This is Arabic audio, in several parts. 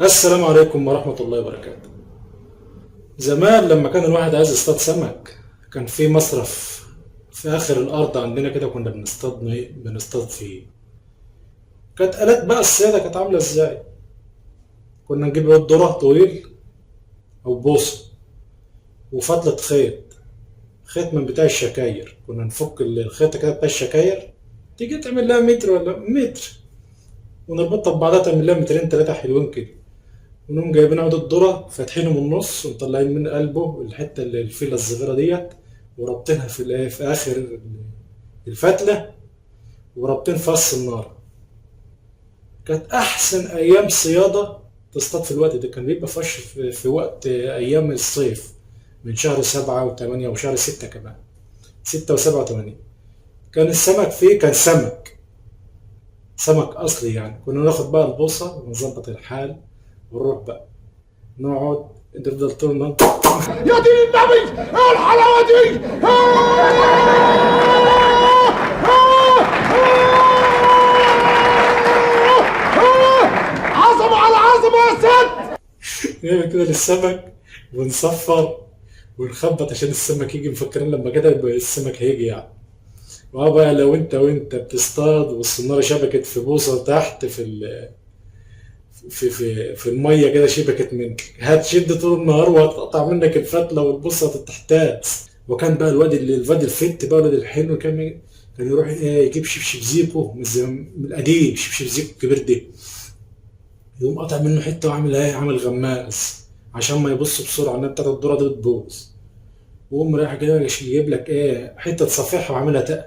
السلام عليكم ورحمة الله وبركاته. زمان لما كان الواحد عايز يصطاد سمك، كان في مصرف في آخر الأرض عندنا كده، كنا بنصطاد فيه. كانت آلات بقى الصيادة كانت عاملة ازاي؟ كنا نجيب ذرة طويل أو بوصة وفتلة خيط من بتاع الشكاير. كنا نفك الخيطة كده بتاع الشكاير، تيجي تعمل لها متر ولا متر، ونربطها ببعضها تعمل لها مترين تلاتة حلوين كده. ونقوم جايبين عود الذرة فاتحينه من النص ومطلعين من قلبه الحتة اللي الفيلة الصغيرة ديت، ورابطينها في آخر الفتلة، ورابطين فص النار. كانت أحسن أيام صيادة تصطاد في الوقت ده. كان بيبقى فش في وقت أيام الصيف، من شهر 7 و8 وشهر 6 كمان، 6 و7 و8. كان السمك فيه كان سمك أصلي يعني. كنا ناخد بقى البوصة ونظبط الحال ونروح بقى نقعد نفضل طول النهار. يا دين النبي، ايه الحلاوه دي؟ عظمه على عظمه يا ست. نعمل كده للسمك ونصفر ونخبط عشان السمك يجي، مفكرين لما كده يبقى السمك هيجي يعني. واه بقى لو وانت بتصطاد والصنارة شبكت في بوصة تحت في المية كده، شبكت منك، هتشد طول النهار وهتقطع منك الفتلة والبوصة تحتاس. وكان بقى الواد الفت بقى، الواد الحلو، كان يروح يجيب شبشب زيكو من القديم، شبشب زيكو الكبير ده، يقوم قاطع منه حته وعامل عامل غماز عشان ما يبص بسرعه ان بتاعت الذره دي بتبوظ. ويقوم رايح كده يجيب لك حته صفيحه وعاملها تقل،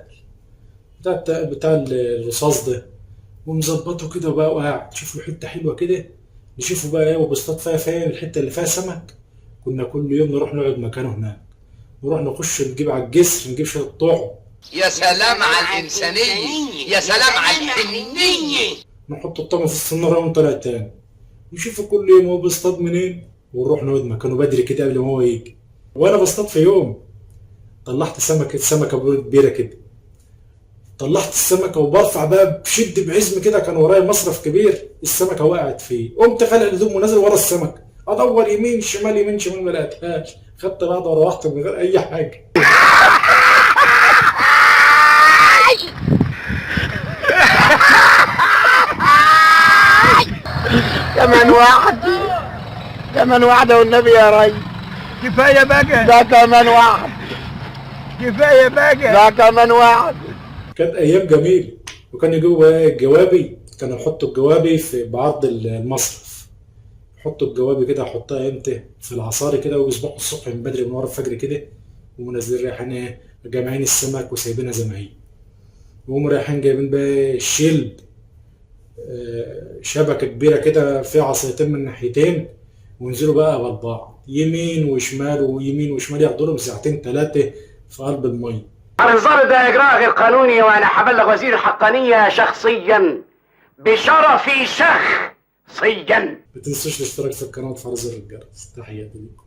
بتاع الرصاص ده، ومظبطه كده بقى، وقاعد تشوف له حته حلوه كده، نشوفه بقى وبيصطاد فيها الحته اللي فيها سمك. كنا كل يوم نروح نقعد مكانه هناك، نروح نخش نجيب على الجسر، نجيب شويه طعم. يا سلام على الإنسانية، يا سلام على الحنية. نحط الطعم في الصنارة ونطلع تاني، نشوفه كل يوم هو بيصطاد منين، ونروح نقعد مكانه بدري كده قبل ما هو يجي. وانا بصطاد في يوم طلعت سمكه كبيره كده، طلعت السمكه وبرفع بقى بشد بعزم كده، كان ورايا مصرف كبير السمكه وقعت فيه. قمت خلع الهدوم ونازل ورا السمكه، ادور يمين شمال يمين شمال، ما لقيتهاش. خدت بعض وروحت من غير اي حاجه. كمان واحد، كمان واحده والنبي يا ري. كفايه بقى، ده كمان واحد، كفايه بقى. ده كمان واحد. كانت ايام جميله. وكان يجيبوا الجوابي، كانوا يحطوا الجوابي في بعرض المصرف، يحطوا الجوابي كده، يحطها امتى في العصاري كده، ويصبحوا الصبح من بدري من ورا الفجر كده، ومنزلين رايحين جامعين السمك وسايبينها زي ما هي. وهم رايحين جايبين بقى الشلب، شبكة كبيرة كده فيها عصايتين من ناحيتين، وينزلوا بقى على بعض يمين وشمال ويمين وشمال، ياخدوا لهم ساعتين ثلاثة في قلب المية. النظام ده إجراء غير قانوني، وأنا هبلغ وزير الحقانية شخصيا بشرفي شخصيا. ما تنسوش الاشتراك في القناة وتفعلوا زر الجرس. تحياتي لكم.